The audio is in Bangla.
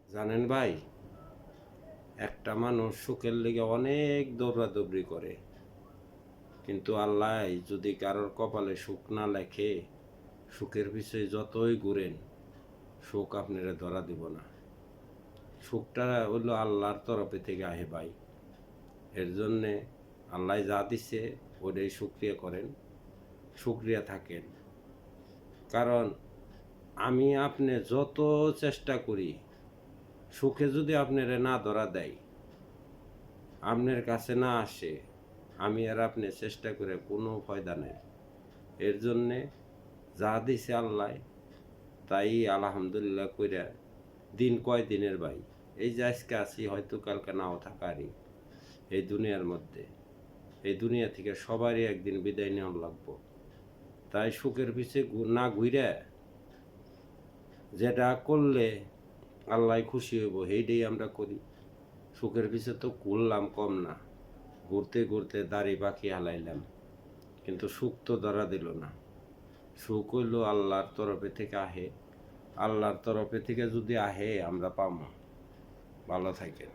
জানেন ভাই, একটা মানুষ সুখের লিগে অনেক দৌড়াদৌড়ি করে, কিন্তু আল্লাহ যদি কারোর কপালে সুখ না লেখে, সুখের পিছনে যতই ঘুরেন সুখ আপনারা ধরা দিব না। সুখটা হলো আল্লাহর তরফে থেকে আহে ভাই। এর জন্যে আল্লাহ যা দিছে ওটাই শুক্রিয়া করেন, শুক্রিয়া থাকেন। কারণ আমি আপনি যত চেষ্টা করি, সুখে যদি আপনারা না ধরা দেয়, আপনার কাছে না আসে, আমি আর আপনি চেষ্টা করে কোনো ফায়দা নেই। এর জন্যে যা দিছে আল্লাহ তাই আলহামদুলিল্লাহ কইরা দিন কয় দিনের ভাই, এই যে আজকে আছি হয়তো কালকে নাও থাকারই এই দুনিয়ার মধ্যে। এই দুনিয়া থেকে সবারই একদিন বিদায় নেওয়া লাগবো। তাই সুখের পিছে না ঘুরে যেটা করলে আল্লাহ খুশি হইব সেইটাই আমরা করি। সুখের পিছে তো ঘুরলাম কম না, ঘুরতে ঘুরতে দাড়ি পাখি হালাইলাম, কিন্তু সুখ তো ধরা দিল না। সুখ হইল আল্লাহর তরফে থেকে আহে, আল্লাহর তরফে থেকে যদি আহে আমরা পাবো। ভালো থাকেন।